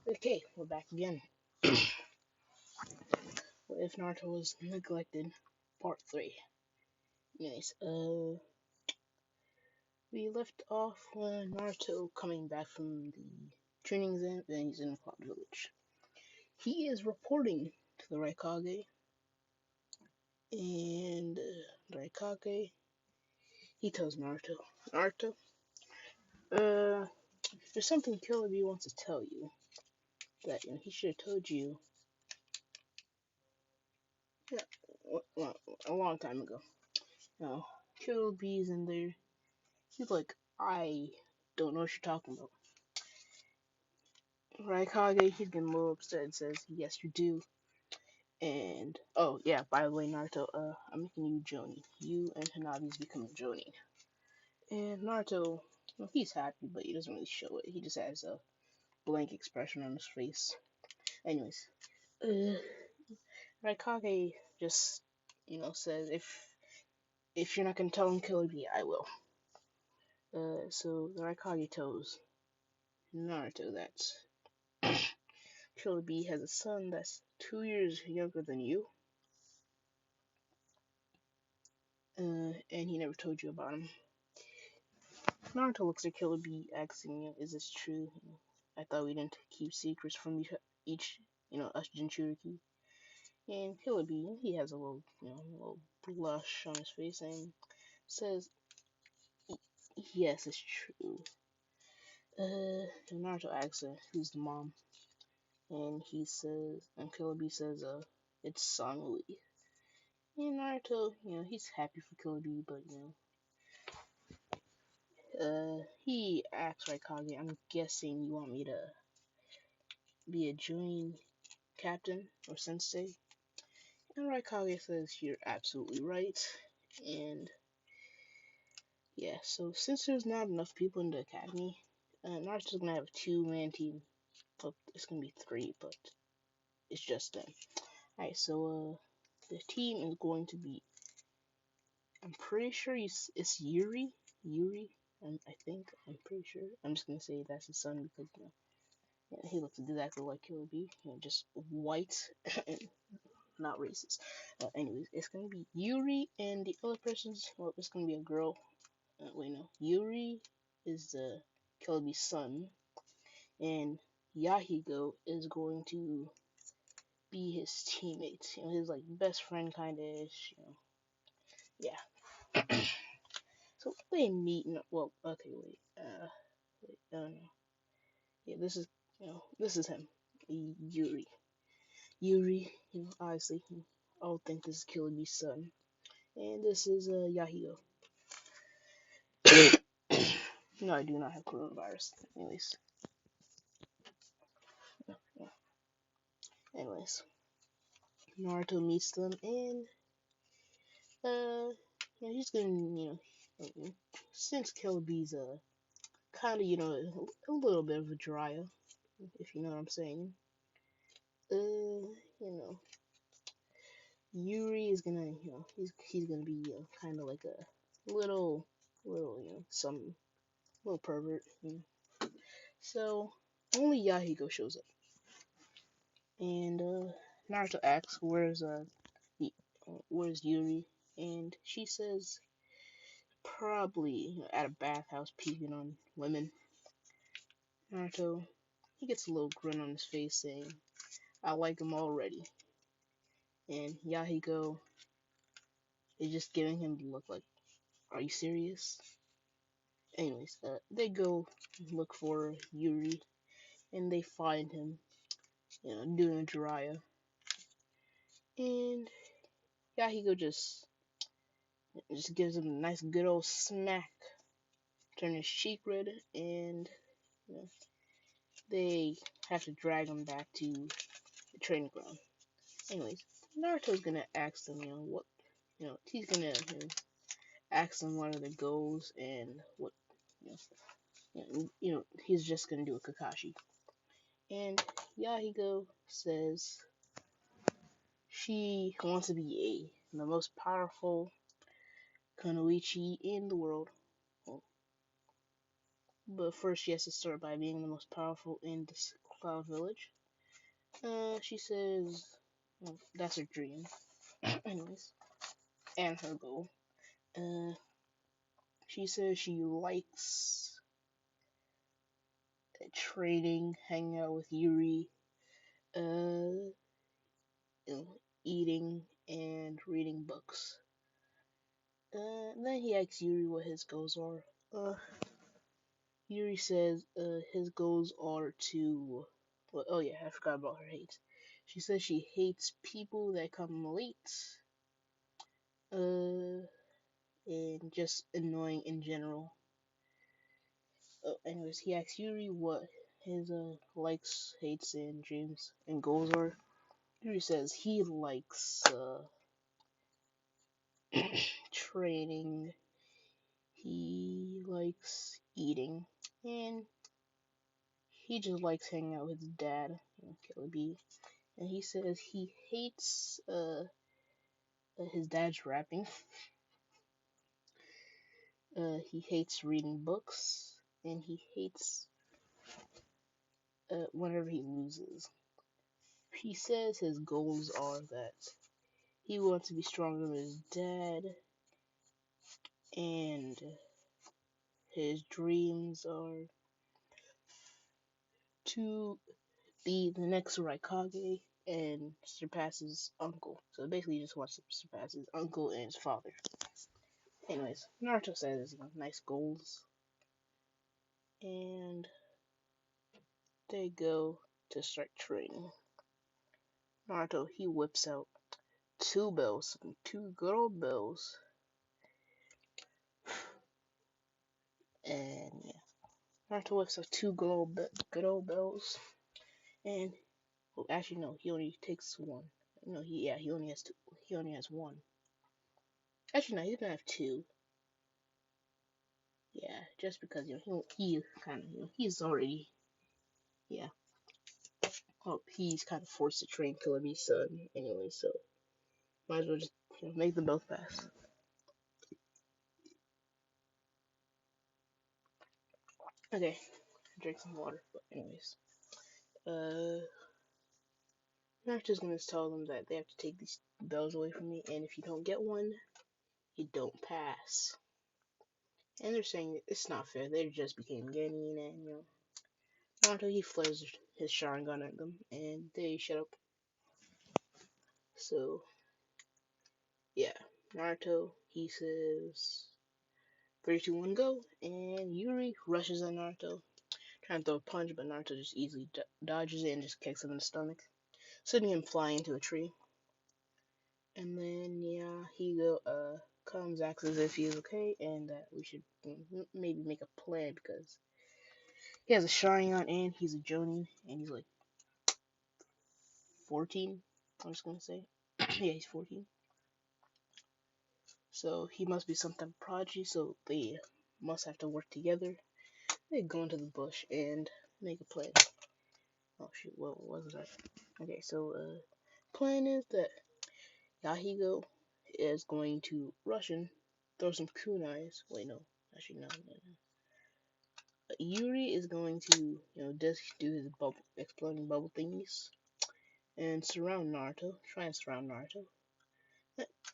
Okay, we're back again. What if Naruto was neglected? Part 3. Anyways, we left off when Naruto coming back from the training exam, and he's in Cloud Village. He is reporting to the Raikage, and the Raikage, he tells Naruto, uh, there's something Killer Bee wants to tell you, that he should have told you yeah, a long time ago. Now, Killer Bee's in there. He's like, I don't know what you're talking about. Raikage, he's getting a little upset and says, yes, you do. And, oh, yeah, by the way, Naruto, I'm making you Jonin. You and Hanabi's becoming Jonin. And Naruto, well, he's happy, but he doesn't really show it. He just has a blank expression on his face. Anyways, uh, Raikage just, says, if you're not gonna tell him Killer Bee, I will. So the Raikage tells Naruto that Killer Bee has a son that's 2 years younger than you, and he never told you about him. Naruto looks at Killer Bee, asking, "Is this true? I thought we didn't keep secrets from each us Jinchuriki." And Killer Bee, he has a little blush on his face and says, "Yes, it's true." And Naruto asks her, "Who's the mom?" And Killer Bee says, "It's Sanui." And Naruto, he's happy for Killer Bee, but he asks Raikage, "I'm guessing you want me to be a joint captain or sensei?" And Raikage says, "You're absolutely right." And yeah, so since there's not enough people in the academy, Naruto's gonna have a two-man team. Well, it's gonna be three, but it's just them. Alright, so the team is going to be, I'm pretty sure it's Yuri. Yuri, I think, I'm pretty sure. I'm just gonna say that's his son because, yeah, he looks exactly like Killer Bee, just white and not racist. Anyways, it's gonna be Yuri, and the other person's, well, it's gonna be a girl. Wait, no. Yuri is the Killer Bee's son, and Yahigo is going to be his teammate. His like best friend kind of ish. Yeah. So they meet. Well, okay, wait. Wait. No. Yeah, this is him, Yuri. Yuri. Obviously, I'll think this is Killer Bee's son, and this is Yahigo. No, I do not have coronavirus. Yeah. Anyways, Naruto meets them, and he's gonna, since Killer Bee's kind of, a little bit of a dryer, if you know what I'm saying. You know, Yuri is gonna, he's gonna be kind of like a little, some little pervert. So only Yahigo shows up, and Naruto asks, where's Yuri?" And she says, "Probably at a bathhouse peeping on women." Naruto, he gets a little grin on his face, saying, "I like him already." And Yahigo is just giving him the look like, "Are you serious?" Anyways, they go look for Yuri, and they find him, doing Jiraiya. And Yahigo just gives him a nice good old smack, turn his cheek red, and you know, they have to drag him back to the training ground. Anyways, Naruto's gonna ask them, what, he's gonna ask them what are the goals and what, he's just gonna do a Kakashi. And Yahigo says she wants to be the most powerful Kunoichi in the world. Well, but first she has to start by being the most powerful in this Cloud Village. She says well, that's her dream. Anyways, and her goal. Uh, she says she likes training, hanging out with Yuri, uh, eating and reading books. Then he asks Yuri what his goals are. Yuri says his goals are to. Well, oh yeah, I forgot about her hate. She says she hates people that come late. And just annoying in general. Anyways, he asks Yuri what his likes, hates, and dreams and goals are. Yuri says he likes training, he likes eating, and he just likes hanging out with his dad, Killer B. And he says he hates his dad's rapping. He hates reading books, and he hates whenever he loses. He says his goals are that he wants to be stronger than his dad, and his dreams are to be the next Raikage and surpass his uncle. So basically, he just wants to surpass his uncle and his father. Anyways, Naruto says nice goals, and they go to start training. Naruto he whips out two bells, two good old bells, and yeah, Naruto whips out two good old bells, and well, actually no, he only takes one. No, he only has two. He only has one. Actually no, he's gonna have two. Yeah, just because he kind of he's already yeah. Oh, he's kind of forced to train Killer Bee's son anyway, so might as well just make them both pass. Okay, drink some water. But anyways, uh, Naruto's gonna tell them that they have to take these bells away from me, and if you don't get one, you don't pass. And they're saying it's not fair. They just became Genin, and Naruto he flares his Sharingan at them, and they shut up. So yeah, Naruto he says 3, 2, 1, go, and Yuri rushes at Naruto, trying to throw a punch, but Naruto just easily dodges it and just kicks him in the stomach, sending him flying into a tree. And then yeah, he comes acts as if he's okay, and that we should maybe make a plan because he has a Sharingan and he's a Jonin, and he's like 14. I'm just gonna say, yeah, he's 14. So he must be some type of prodigy. So they must have to work together. They go into the bush and make a plan. Oh shoot, what was that? Okay, so plan is that Yahigo is going to rush in, throw some kunais. Wait, no, actually no. Yuri is going to just do his exploding bubble thingies and surround Naruto. Try and surround Naruto.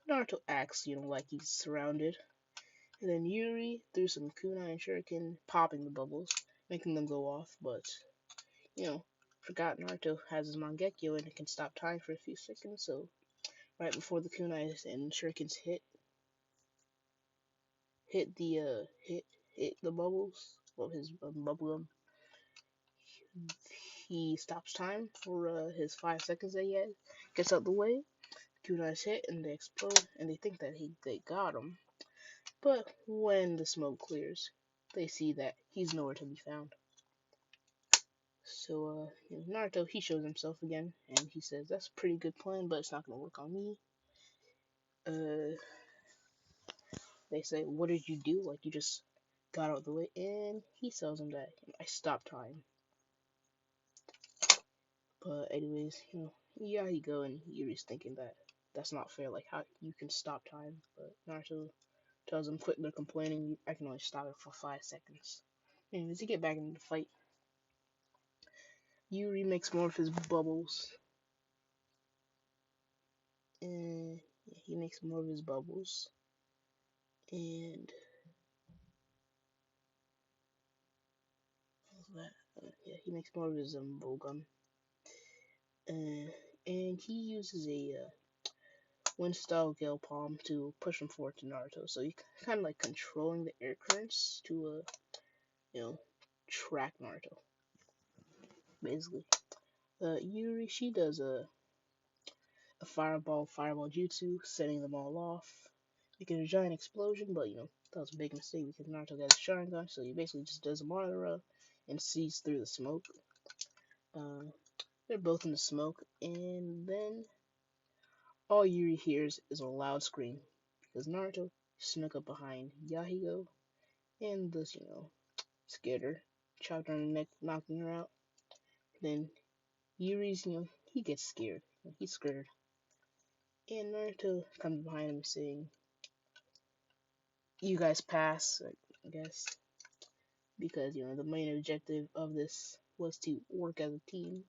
Naruto acts like he's surrounded, and then Yuri threw some kunai and shuriken, popping the bubbles, making them go off. But forgot Naruto has his Mangekyo and it can stop time for a few seconds. So right before the kunais and shurikens hit the bubbles, well his bubblegum, he stops time for his 5 seconds that he had, gets out the way, kunais hit and they explode, and they think that they got him. But when the smoke clears, they see that he's nowhere to be found. So Naruto he shows himself again, and he says that's a pretty good plan, but it's not gonna work on me. They say, what did you do? Like you just got out of the way, and he tells them that I stopped time. But anyways, yeah, he go and Yuri's thinking that that's not fair. Like how you can stop time, but Naruto tells him, quit their complaining. I can only stop it for 5 seconds. Anyways, to get back into the fight, Yuri makes more of his bubbles. And yeah, he makes more of his bubbles. And yeah, he makes more of his bubblegum. Uh, and he uses a wind style Gale Palm to push him forward to Naruto. So he kind of like controlling the air currents to you know, track Naruto. Basically, Yuri, she does a fireball jutsu, setting them all off, making a giant explosion. But that was a big mistake because Naruto got his Sharingan, so he basically just does a more in a row and sees through the smoke. Uh, they're both in the smoke, and then all Yuri hears is a loud scream because Naruto snuck up behind Yahigo and thus, scared her, chopped her on the neck, knocking her out. Then Yuri's, he gets scared. He's scared. And Naruto comes behind him saying, "You guys pass," I guess, because the main objective of this was to work as a team.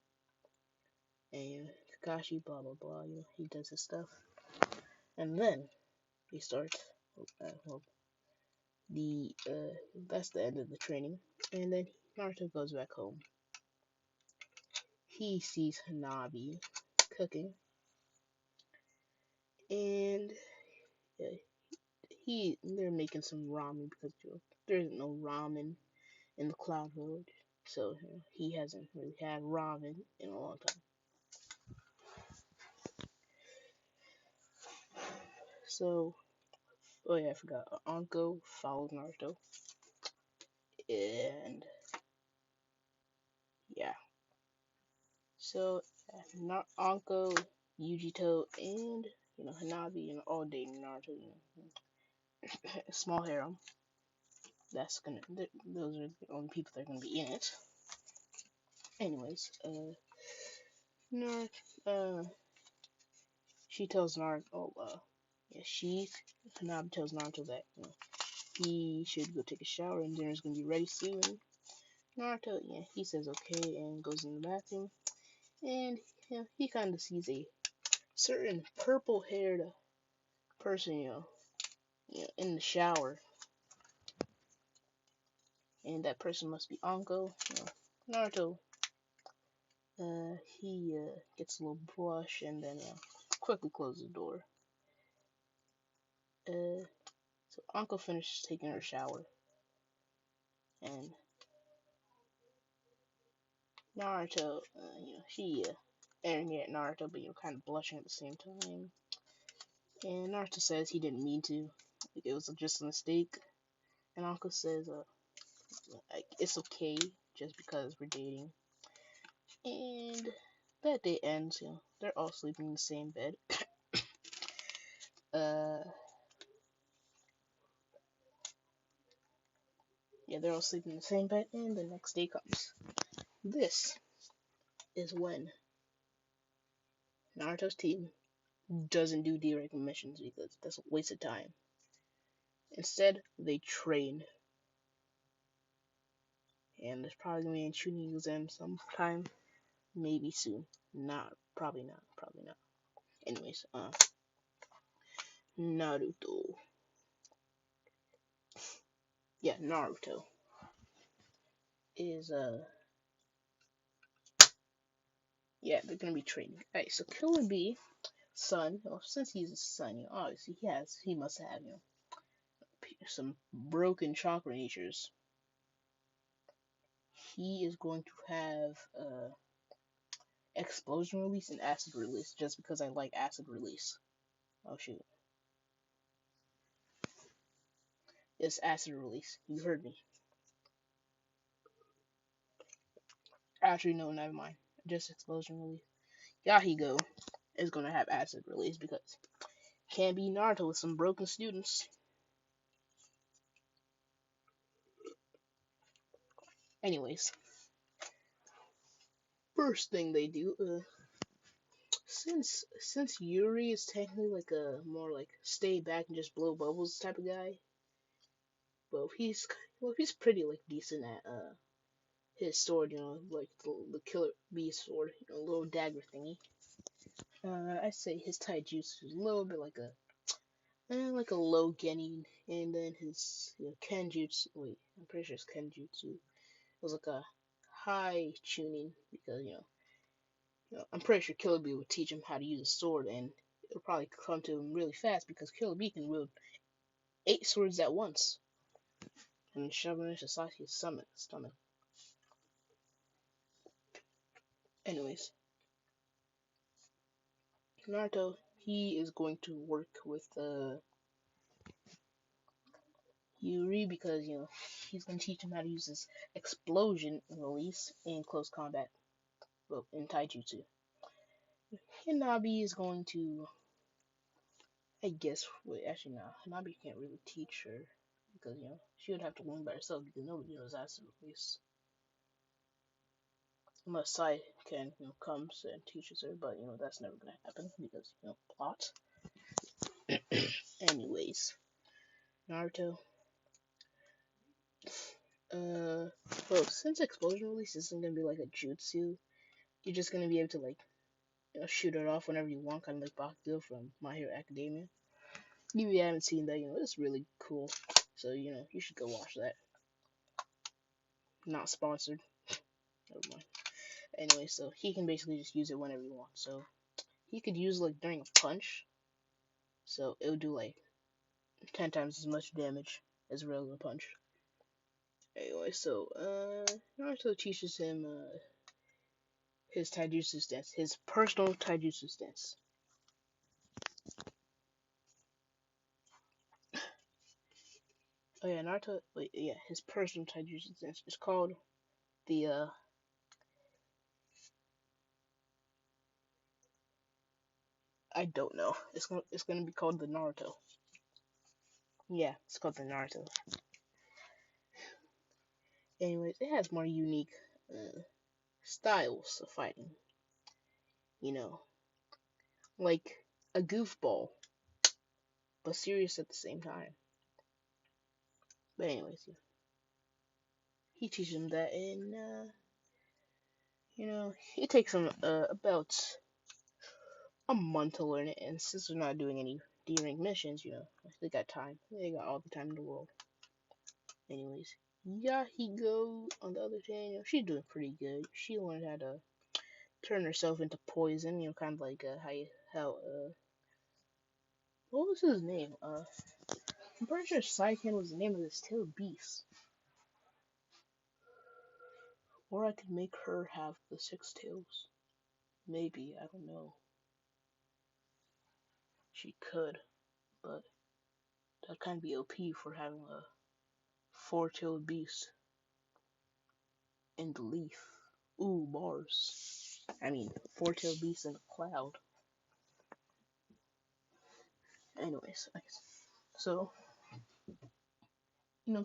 And Kakashi, blah blah blah, he does his stuff, and then he starts. Well, the that's the end of the training, and then Naruto goes back home. He sees Hanabi cooking, and uh, they're making some ramen because there isn't no ramen in the Cloud Village, so he hasn't really had ramen in a long time. So, oh yeah, I forgot. Anko follows Naruto, and yeah, so Anko, Yujito, and Hanabi, all dating Naruto. Small harem. Those are the only people that are gonna be in it. Anyways, Nar, uh, she tells Naruto, yeah, Hanabi tells Naruto that he should go take a shower and dinner's gonna be ready soon. Naruto, yeah, he says okay and goes in the bathroom, and he kind of sees a certain purple-haired person, in the shower, and that person must be Anko. Naruto, he gets a little blush and then quickly closes the door. So Anko finishes taking her shower, and Naruto, she angry at Naruto, but kind of blushing at the same time. And Naruto says he didn't mean to, it was just a mistake. And Anko says, it's okay, just because we're dating. And that day ends. They're all sleeping in the same bed. uh, yeah, they're all sleeping in the same bed, and the next day comes. This is when Naruto's team doesn't do direct missions because that's a waste of time. Instead, they train, and there's probably gonna be a tuning exam sometime, maybe soon. Probably not. Anyways, Naruto. Yeah, Naruto is yeah, they're gonna be training. Alright, so Killer Bee, son, well, since he's a son, obviously he must have, some broken chakra natures. He is going to have explosion release and acid release just because I like acid release. Oh shoot. It's acid release. You heard me. Actually, no, never mind. Just explosion release. Yahigo is gonna have acid release because can't be Naruto with some broken students. Anyways, first thing they do, since Yuri is technically like a more like stay back and just blow bubbles type of guy, well he's pretty like decent at his sword, like the killer bee sword, little dagger thingy. I say his taijutsu is a little bit like a low genin, and then his kenjutsu. Wait, I'm pretty sure it's kenjutsu. It was like a high tuning because I'm pretty sure Killer Bee would teach him how to use a sword, and it'll probably come to him really fast because Killer Bee can wield 8 swords at once and shove them into Sasuke's stomach. Anyways, Naruto, he is going to work with Yuri because he's going to teach him how to use this explosion release in close combat, well, in taijutsu. Hinabi is going to, I guess, wait, actually no, Hinabi can't really teach her because she would have to learn by herself because nobody knows acid release unless Sai can comes and teaches her, but that's never gonna happen because plot. Anyways, Naruto. Well, since explosion release isn't gonna be like a jutsu, you're just gonna be able to like shoot it off whenever you want, kind of like Bakugo from My Hero Academia. If you haven't seen that, it's really cool. So you should go watch that. Not sponsored. Never mind. Anyway, so he can basically just use it whenever he wants. So he could use like during a punch, so it would do like 10 times as much damage as a regular punch. Anyway, so Naruto teaches him his taijutsu stance, his personal taijutsu stance. Oh yeah, Naruto. Wait, yeah, his personal taijutsu stance. It's called the I don't know. It's gonna be called the Naruto. Yeah, it's called the Naruto. Anyways, it has more unique styles of fighting. You know, like a goofball, but serious at the same time. But anyways, yeah, he teaches him that, and it takes him about a month to learn it. And since they're not doing any D-rank missions, they got time. They got all the time in the world. Anyways, Yahigo on the other hand, she's doing pretty good. She learned how to turn herself into poison. Kind of like how what was his name? I'm pretty sure Saiken was the name of this tailed beast. Or I could make her have the 6 tails. Maybe, I don't know. She could, but that kind of be OP for having a 4-tailed beast in the leaf. Ooh, bars. I mean, 4-tailed beast in a cloud. Anyways, so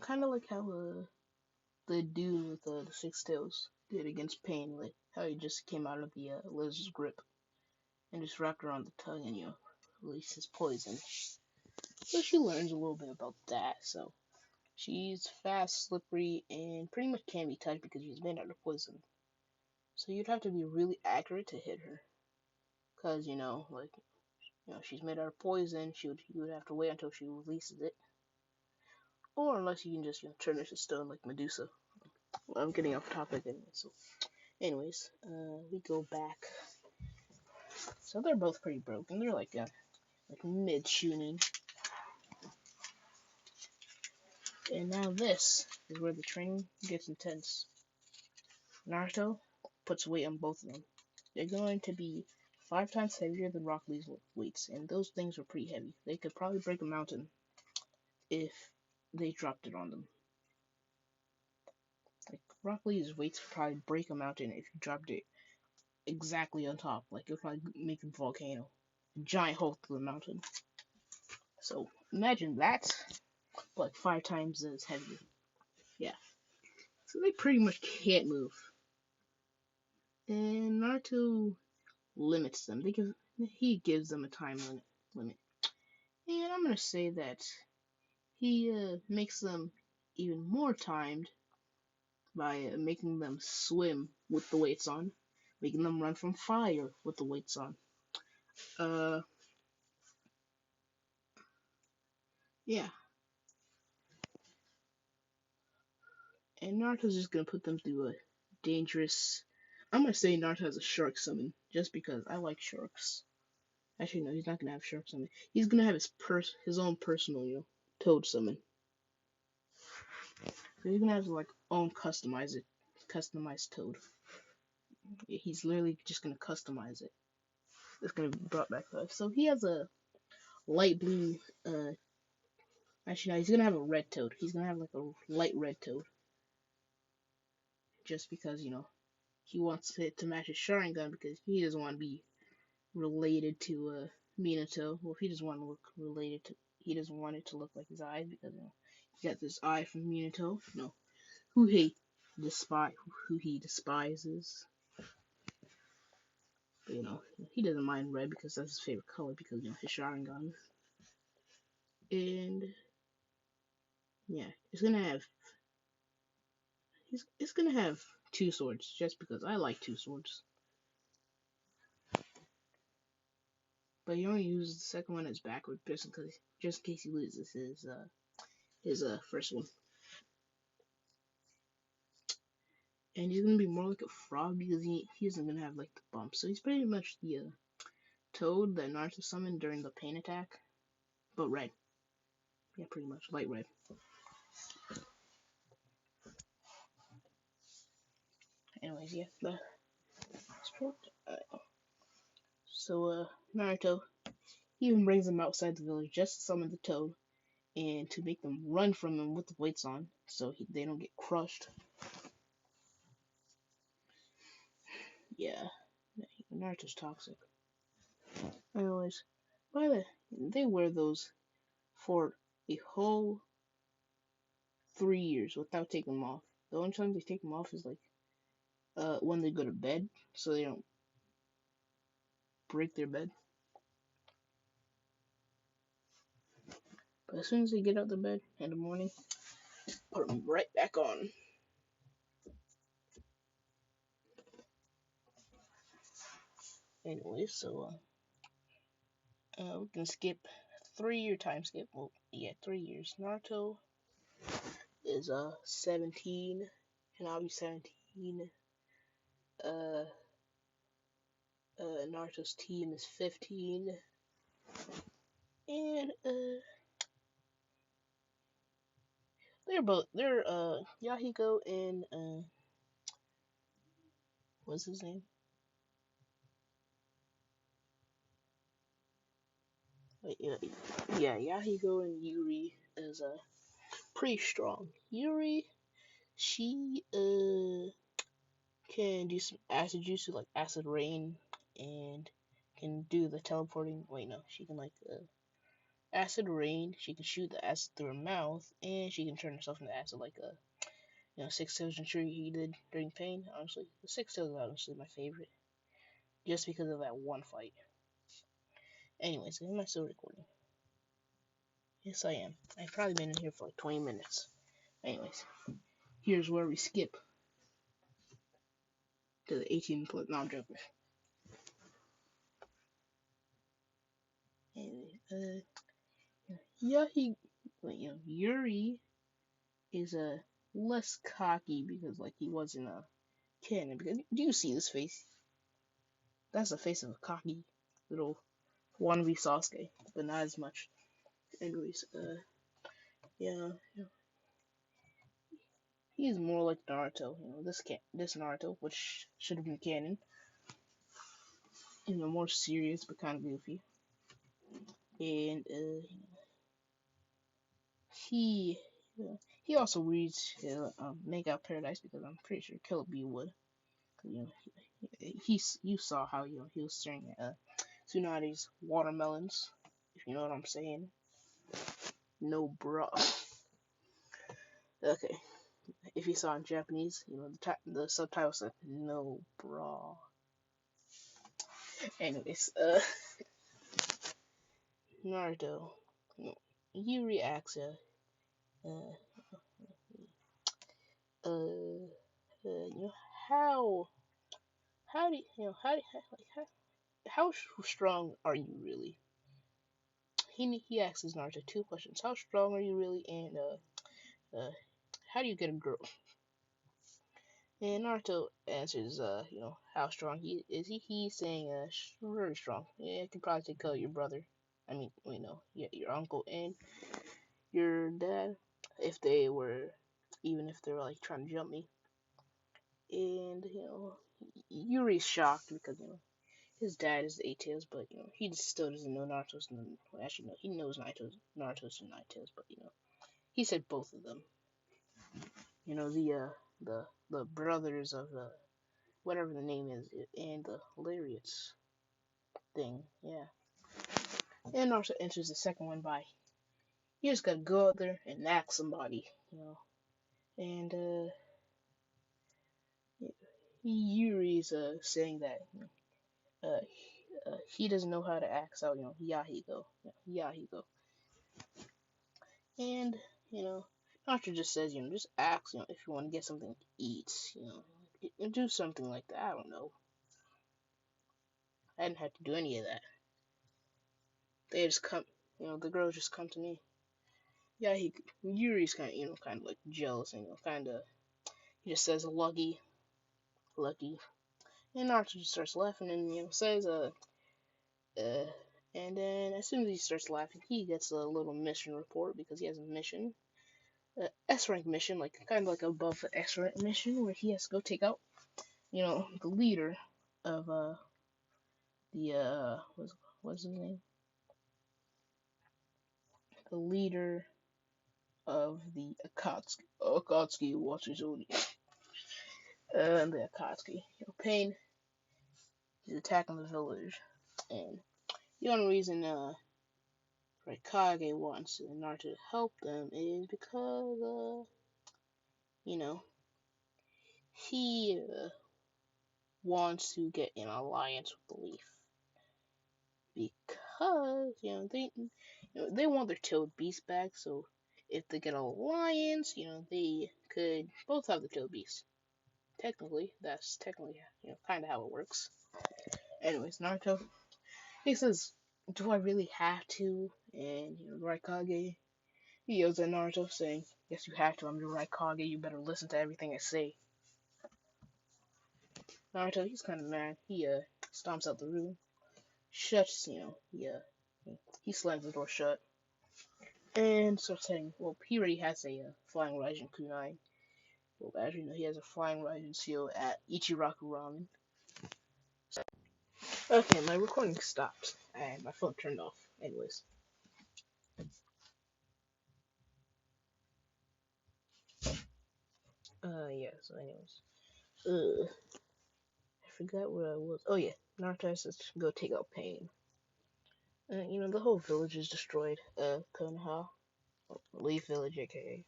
kind of like how the dude with the 6 tails did against Pain, like how he just came out of the lizard's grip and just wrapped around the tongue and released his poison. So she learns a little bit about that. So she's fast, slippery, and pretty much can't be touched because she's made out of poison. So you'd have to be really accurate to hit her, cause she's made out of poison. You would have to wait until she releases it, or unless you can just turn her to stone like Medusa. Well, I'm getting off topic anyway. So, anyways, we go back. So they're both pretty broken. They're like mid tuning, and now this is where the training gets intense. Naruto puts weight on both of them. They're going to be 5 times heavier than Rock Lee's weights, and those things were pretty heavy. They could probably break a mountain if they dropped it on them. Like Rock Lee's weights could probably break a mountain if you dropped it exactly on top. Like it would probably make a volcano, a giant hole through the mountain. So imagine that, but like 5 times as heavy. Yeah. So they pretty much can't move. And Naruto limits them. He gives them a time limit. And I'm gonna say that he makes them even more timed by making them swim with the weights on, making them run from fire with the weights on. Uh, yeah, and Naruto's just gonna put them through a dangerous. I'm gonna say Naruto has a shark summon just because I like sharks. Actually, no, he's not gonna have shark summon. He's gonna have his own personal, toad summon. So he's gonna have to like own customized toad. He's literally just gonna customize it. It's gonna be brought back to life. So he has a light blue. Actually, no, he's gonna have a red toad. He's gonna have like a light red toad, just because he wants it to match his Sharingan because he doesn't want to be related to Minato. Well, he doesn't want to look related to. He doesn't want it to look like his eyes because he got this eye from Minato. Who he who he despises. But he doesn't mind red because that's his favorite color because his Sharingan. And yeah, it's gonna have two swords just because I like two swords. But he only uses the second one as backward just in case he loses his first one. And he's gonna be more like a frog because he isn't gonna have like the bump. So he's pretty much the toad that Naruto summoned during the pain attack, but red. Yeah, pretty much light red. Anyways, yeah, the sport. So Naruto he even brings them outside the village just to summon the toad and to make them run from him with the weights on, so they don't get crushed. Yeah, Naruto's toxic. Anyways, they wear those for a whole 3 years without taking them off. The only time they take them off is like when they go to bed, so they don't break their bed. But as soon as they get out of bed in the morning, put them right back on. Anyway, so we can skip 3 year time skip. Well, yeah, 3 years. Naruto is 17, and I'll be 17. Uh, Naruto's team is 15, and they're Yahiko and what's his name? Wait, yeah, Yahiko and Yuri is pretty strong. Yuri, she can do some acid jutsu like acid rain and can do the teleporting. Wait, no, she can like acid rain. She can shoot the acid through her mouth, and she can turn herself into acid like a Six Tails Tree he did during Pain. Honestly, the Six Tails is honestly my favorite, just because of that one fight. Anyways, am I still recording? Yes, I am. I've probably been in here for like 20 minutes. Anyways, here's where we skip to the 18 plus. No, I'm joking. Anyway, yeah, Yuri is less cocky because like he wasn't a canon. Because do you see this face? That's the face of a cocky little wannabe Sasuke, but not as much. Anyways, yeah, he's more like Naruto. This Naruto, which should have been canon, more serious but kind of goofy. And he he also reads Make Out Paradise because I'm pretty sure Killer B would. You know, you saw how he was staring at Tsunade's watermelons, if you know what I'm saying. No bra. Okay, if you saw in Japanese, the subtitle said no bra. Anyways, Naruto, Yuri asks uh you know, how do how strong are you really? He asks his Naruto two questions: how strong are you really, and how do you get a girl? And Naruto answers, how strong he is. He's saying, very strong. Yeah, I could probably take care of your brother. I mean, yeah, your uncle and your dad, if they were, even if they were like trying to jump me. And Yuri's shocked because his dad is the Eight Tails, but he still doesn't know Naruto's. Well, actually, no, he knows Naruto's and Nine Tails, but he said both of them. The brothers of the whatever the name is, and the Lariats thing. Yeah. And Naruto enters the second one by you just gotta go out there and act somebody. And Yuri's saying that uh, he doesn't know how to act out, Yahiko. Yahiko. And, you know, Naruto just says, just ask, if you want to get something to eat, do something like that. I don't know. I didn't have to do any of that. They just come, the girls just come to me. Yeah, Yuri's kind of like jealous and kind of he just says lucky, lucky, and Naruto just starts laughing and says uh, and then as soon as he starts laughing, he gets a little mission report because he has a mission, S rank mission, like kind of like above the S rank mission where he has to go take out the leader of the what's his name, the leader of the Akatsuki Watsuzuni. The Akatsuki. Pain is attacking the village. And the only reason Raikage wants Naruto to help them is because, you know, he wants to get an alliance with the Leaf. Because, they want their Toad Beast back, so if they get an alliance, they could both have the Toad Beast. That's technically, kind of how it works. Anyways, Naruto, he says, do I really have to? And, Raikage, he yells at Naruto, saying, yes, you have to. I'm your Raikage. You better listen to everything I say. Naruto, he's kind of mad. He, stomps out the room, shuts, he slams the door shut, and starts heading. Well, he already has a flying Raijin kunai. Well, actually, no, he has a flying Raijin seal at Ichiraku Ramen. Okay, my recording stopped, and my phone turned off. Anyways. Yeah, so anyways. I forgot where I was. Oh, yeah. Naruto has to go take out Pain. The whole village is destroyed. Konoha. Leaf Village, aka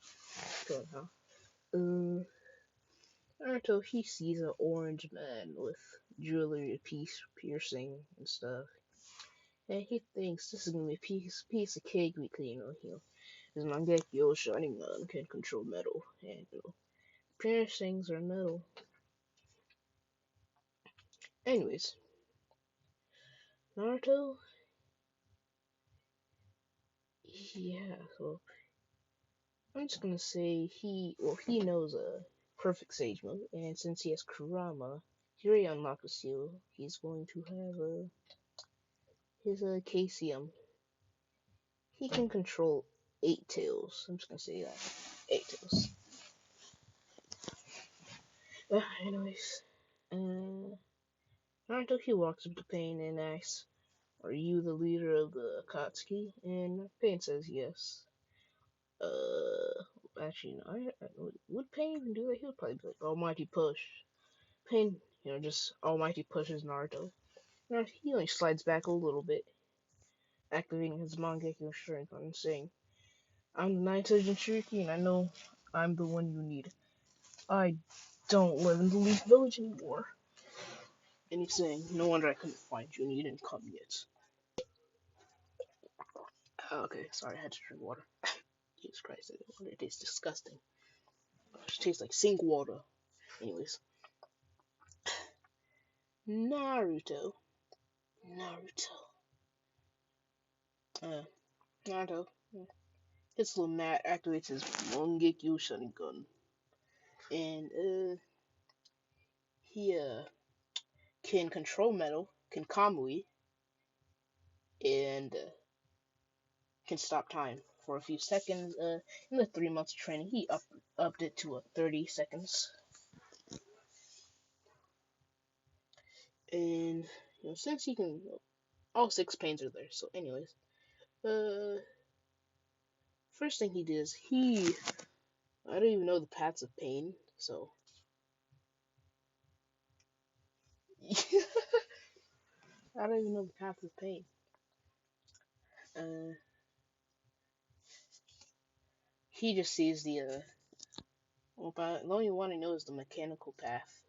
Konoha. Naruto, he sees an orange man with jewelry, piercing, and stuff. And he thinks this is gonna be a piece of cake because, his Mangekyo Shining can control metal. And, piercings are metal. Anyways, Naruto, yeah, so I'm just gonna say he knows a perfect Sage move, and since he has Kurama, he already unlocked the seal. He's going to have his KCM. He can control 8 tails. I'm just gonna say that 8 tails. Anyways, Naruto he walks up to Pain and asks, "Are you the leader of the Akatsuki?" And Pain says yes. Actually, no. Would Pain even do that? He would probably be like, Almighty Push. Pain, just Almighty pushes Naruto. He only slides back a little bit, activating his Mangekyo strength on and saying, I'm the Ninth Surgeon Shiriki, and I know I'm the one you need. I don't live in the Leaf Village anymore. And he's saying, no wonder I couldn't find you and you didn't come yet. Okay, sorry, I had to drink water. Jesus Christ, it tastes disgusting. It tastes like sink water. Anyways, Naruto. Naruto. Uh, Naruto. His little mat activates his Mongekyo Sharingan, and he can control metal, can Kamui, and can stop time for a few seconds. In the 3 months of training, he upped it to 30 seconds. And since he can, all 6 pains are there. So, anyways, first thing he did is I don't even know the paths of pain. So, I don't even know the paths of pain. Uh, he just sees but the only one I know is the mechanical path,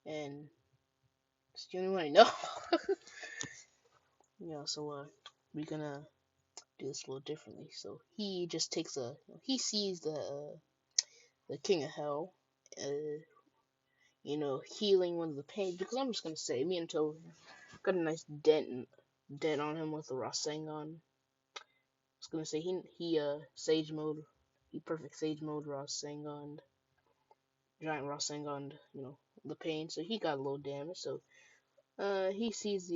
and it's the only one I know. So we're gonna do this a little differently. So he just takes he sees the King of Hell, uh, healing one of the pain. Because I'm just gonna say, me and Toe got a nice dent on him with the Rasengan. I was gonna say he Sage mode, he perfect Sage mode Rasengan, giant Rasengan, the pain. So he got a little damage. So he sees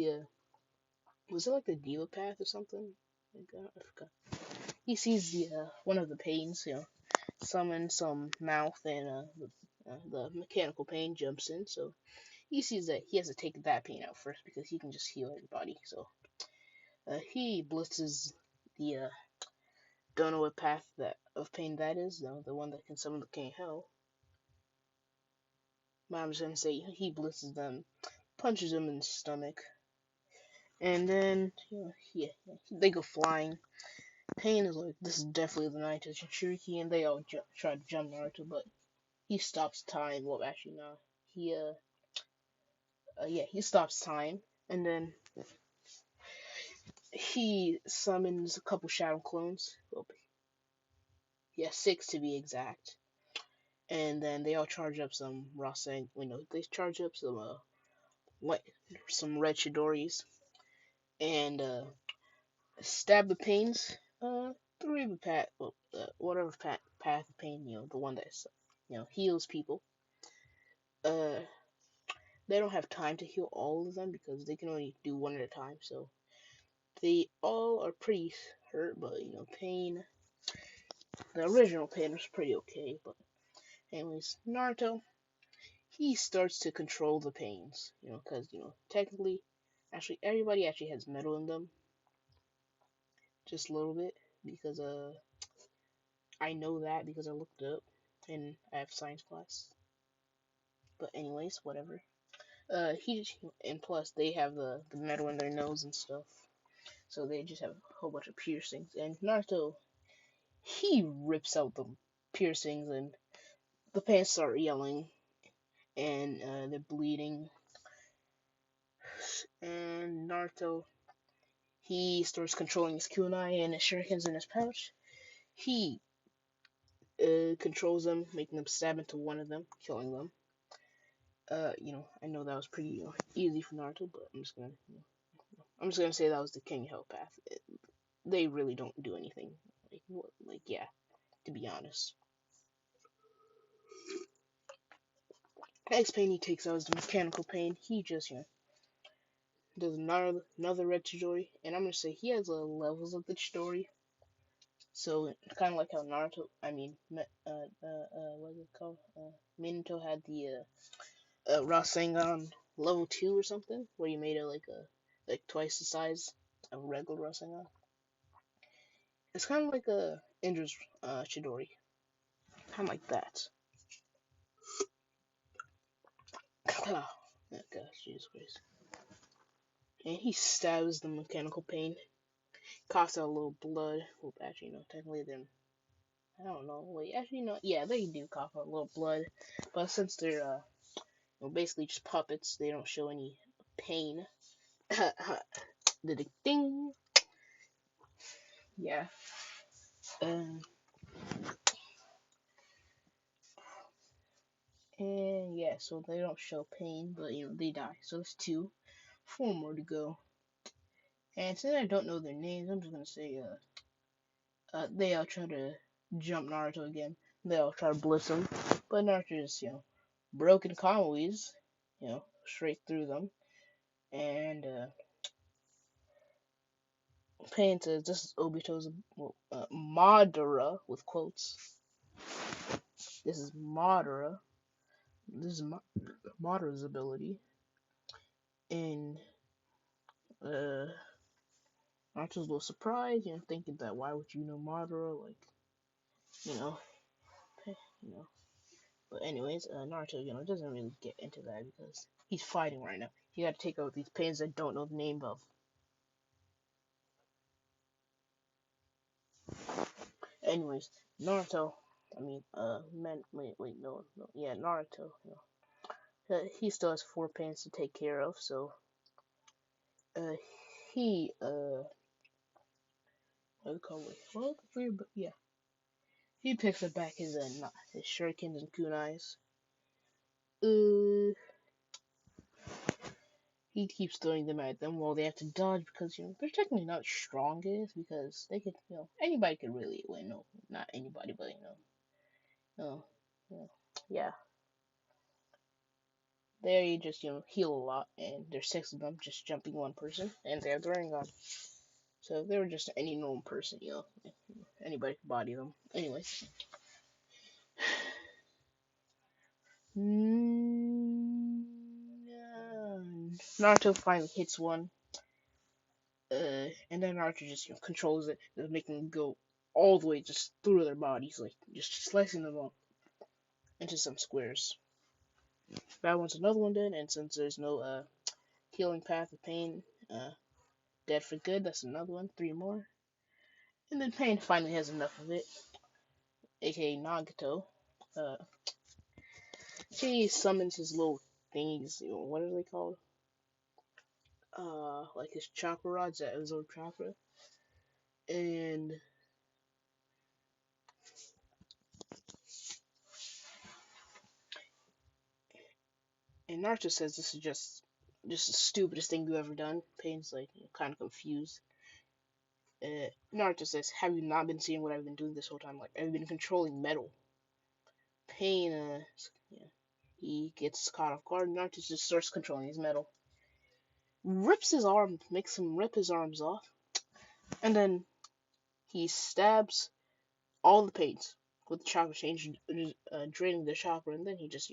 was it like the Diva Path or something? I forgot. He sees the one of the pains, summon some mouth, and the mechanical pain jumps in. So he sees that he has to take that pain out first because he can just heal everybody. So he blitzes the don't know what path that of pain that is, though, the one that can summon the King of Hell. But I'm just gonna say he blitzes them, punches them in the stomach, and then they go flying. Pain is like, this is definitely the Night of Jinchuriki, and they all try to jump Naruto, but he stops time. Well, actually, no. He he stops time, and then he summons a couple shadow clones. Well, yeah, 6 to be exact. And then they all charge up some Rasen. They charge up some red Chidoris, and stab the pains. 3 of the path. Well, whatever path of pain. The one that's heals people. Uh, they don't have time to heal all of them because they can only do one at a time. So they all are pretty hurt, but pain. The original pain was pretty okay, but anyways, Naruto, he starts to control the pains, because technically, actually everybody actually has metal in them, just a little bit, because I know that because I looked it up, and I have science class. But anyways, whatever. And plus they have the metal in their nose and stuff, so they just have a whole bunch of piercings. And Naruto, he rips out the piercings, and the pants start yelling, and they're bleeding. And Naruto, he starts controlling his kunai and his shurikens in his pouch. He controls them, making them stab into one of them, killing them. I know that was pretty easy for Naruto, but I'm just gonna say that was the King Hell path. They really don't do anything. Yeah, to be honest. Next pain he takes out is the mechanical pain. He just does another red Chidori, and I'm gonna say he has levels of the Chidori. So kind of like how Naruto, I mean, what is it called? Minato had the Rasengan level 2 or something, where you made it like twice the size of regular Rasengan. It's kind of like a Indra's Chidori, kind of like that. Oh gosh, Jesus Christ! And he stabs the mechanical pain, coughs out a little blood. Well, actually, no, technically then. I don't know. Wait, actually, no. Yeah, they do cough out a little blood, but since they're basically just puppets, they don't show any pain. The ding. Yeah. Um. And yeah, so they don't show pain, but they die. So there's two, four more to go. And since I don't know their names, I'm just gonna say they all try to jump Naruto again. They all try to blitz him, but Naruto just broken combos, straight through them. And Pain says this is Obito's Madara with quotes. This is Madara. This is Madara's ability. And uh, Naruto's a little surprised, thinking that why would you know Madara? Like, you know, you know. But anyways, Naruto, doesn't really get into that because he's fighting right now. He got to take out these pains that don't know the name of. Anyways, Naruto. I mean, man, wait, no, yeah, Naruto. He still has four pains to take care of, so uh, he what do you call it? Well, yeah, he picks up back his shurikens and kunais. Uh, he keeps throwing them at them while they have to dodge because they're technically not strongest because they could anybody could really win. No, not anybody, but no, yeah. They just heal a lot, and there's six of them just jumping one person, and they have the Rinnegan. So if they were just any normal person, anybody could body them. Anyways, Naruto finally hits one, and then Naruto just controls it, just making it go all the way just through their bodies, like just slicing them up into some squares. That one's another one then, and since there's no healing path of pain, dead for good, that's another one. Three more, and then Pain finally has enough of it, aka Nagato. Uh, he summons his little thingies. What are they called? Like his chakra rods, that his own chakra, and Naruto says this is just the stupidest thing you've ever done. Pain's like kind of confused. Naruto says, "Have you not been seeing what I've been doing this whole time? Like I've been controlling metal." Pain, yeah, he gets caught off guard. Naruto just starts controlling his metal, rips his arm, makes him rip his arms off, and then he stabs all the pains with the chakra change, draining the chakra, and then he just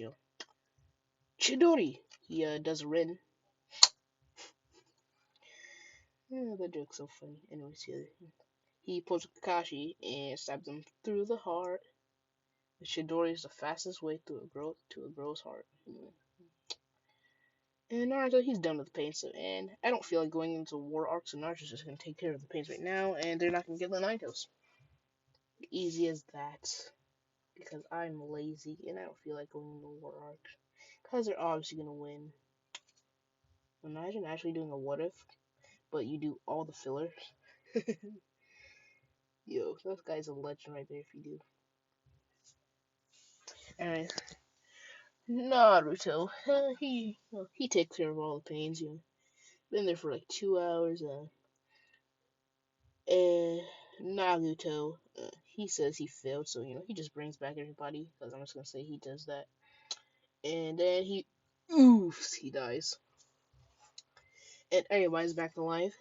Chidori. He does a Rin. Yeah, that joke's so funny. Anyways, he pulls Kakashi and stabs him through the heart. Chidori is the fastest way to a girl's heart. And Naruto, he's done with the pain, so and I don't feel like going into a war arc, so Naruto's just gonna take care of the pains right now, and they're not gonna get the Nitos. Easy as that. Because I'm lazy and I don't feel like going into a war arc. Because they're obviously gonna win. Imagine actually doing a what if, but you do all the fillers. Yo, that guy's a legend right there if you do. Anyways, Naruto, he takes care of all the pains. Been there for like 2 hours. Naruto, he says he failed, so he just brings back everybody. Because I'm just gonna say he does that, and then he oofs, he dies, and everybody's back alive.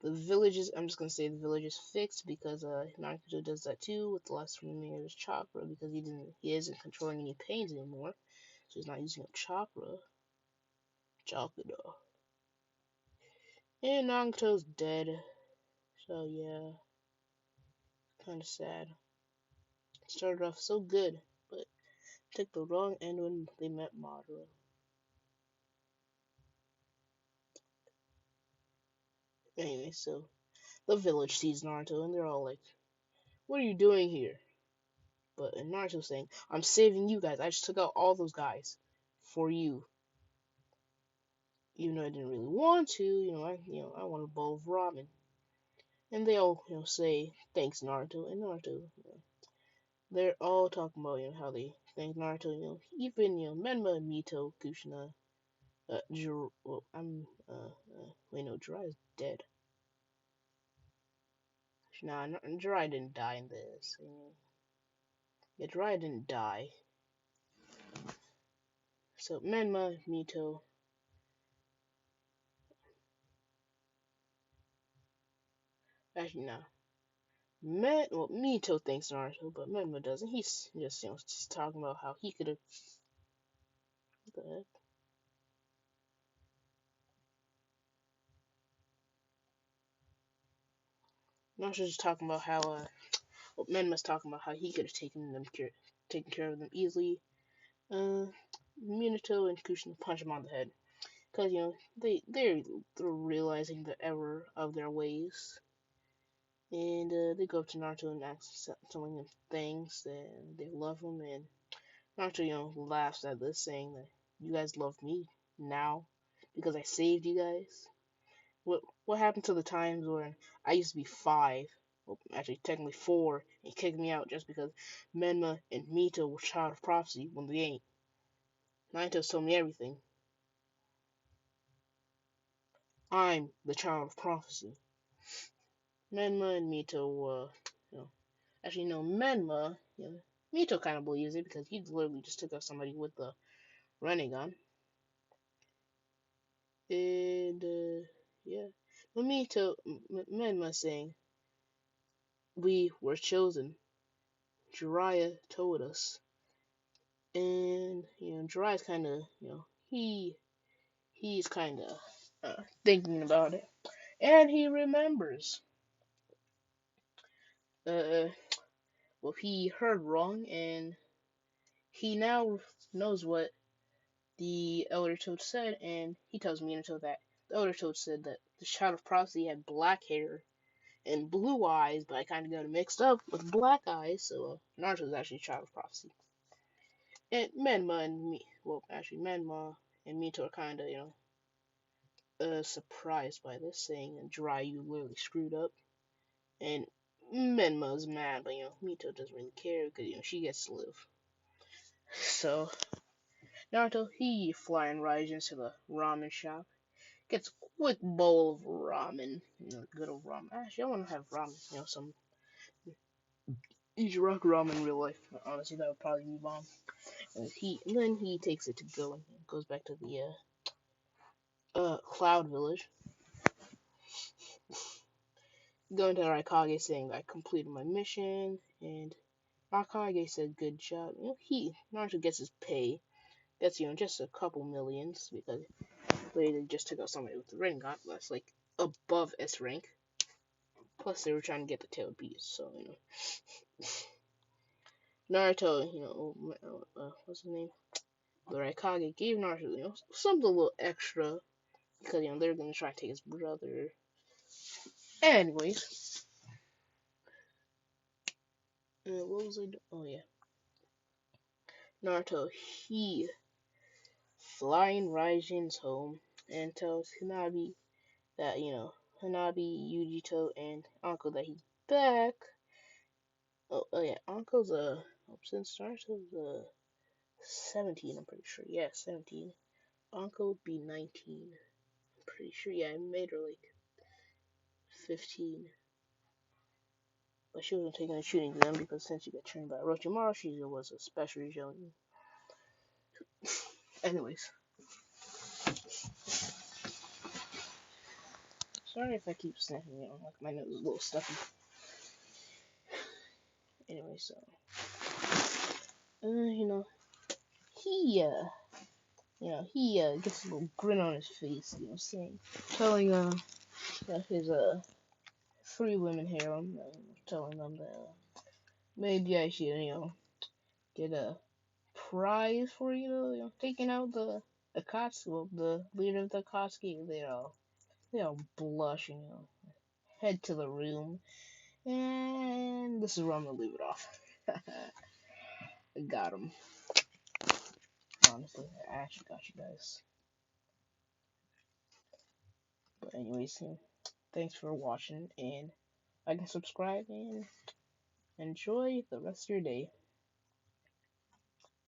The village is, I'm just gonna say the village is fixed because Naruto does that too with the last remaining of his chakra because he isn't controlling any pains anymore, so he's not using a chakra. And Naruto's dead, so yeah, kind of sad. Started off so good, but took the wrong end when they met Madara. Anyway, so the village sees Naruto and they're all like, "What are you doing here?" But Naruto's saying, "I'm saving you guys. I just took out all those guys for you." Even though I didn't really want to, I want a bowl of ramen. And they all, say thanks Naruto, and Naruto they're all talking about how they think Naruto, even Menma, Mito, Kushina, well, wait, no, Jiraiya's dead. Nah, Jiraiya didn't die in this. Yeah, Jiraiya didn't die. So Menma, Mito, actually nah. Well, Mito thinks Naruto, but Menma doesn't. He's just just talking about how he could have. What the heck? Naruto's just talking about how well, Menma's talking about how he could have taken care of them easily. Uh, Minato and Kushina punch him on the head because they're realizing the error of their ways, and they go up to Naruto and ask telling him things and they love him, and Naruto laughs at this, saying that you guys love me now because I saved you guys. What happened to the times when I used to be 5, well, actually technically 4, and kicked me out just because Menma and Mito were child of prophecy when they ain't? Naruto's told me everything. I'm the child of prophecy. Menma and Mito, you know, actually no, Menma, Mito kind of believes it because he literally just took out somebody with the Rinnegan, and yeah, but Mito, Menma saying we were chosen. Jiraiya told us, and Jiraiya's kind of he's kind of thinking about it, and he remembers uh well he heard wrong, and he now knows what the Elder Toad said, and he tells Minato that the Elder Toad said that the Child of Prophecy had black hair and blue eyes, but I kind of got it mixed up with black eyes, so Naruto's actually Child of Prophecy. And Menma and me, well, actually Menma and Mito are kind of, surprised by this, saying, Jiraiya, you literally screwed up. And Menma's mad, but, Mito doesn't really care because, she gets to live. So, Naruto, he flying right into the ramen shop, gets a quick bowl of ramen, good old ramen. Actually, I want to have ramen, some Ichiroku ramen in real life. Honestly, that would probably be bomb. And then he takes it to go and goes back to the Cloud Village, going to Raikage saying I completed my mission, and Raikage said good job. Naruto gets his pay. That's just a couple millions because they just took out somebody with the Rinnegan. That's like above S rank. Plus they were trying to get the tail beast, so Naruto, what's his name? The Raikage gave Naruto, something a little extra because they're gonna try to take his brother. Anyways, what was I doing? Oh yeah, Naruto he flying Raijin's home and tells Hanabi that Hanabi, Yujito, and Uncle that he's back. Oh yeah, Uncle's since Naruto's 17, I'm pretty sure. Yeah, 17. Uncle would be 19. I'm pretty sure. Yeah, I made her like 15. But she wasn't taking a shooting exam because since she got trained by Orochimaru, she was a special Jonin. Anyways, sorry if I keep snapping, like my nose is a little stuffy. Anyway, so, he, gets a little grin on his face, saying, telling, his, 3 women harem, telling them that, maybe I should, get a prize for, taking out the Akatsuki, well, the leader of the Akatsuki. They all blush, head to the room, and this is where I'm gonna leave it off. I got him. Honestly, I actually got you guys. But anyways, thanks for watching, and like and subscribe, and Enjoy the rest of your day.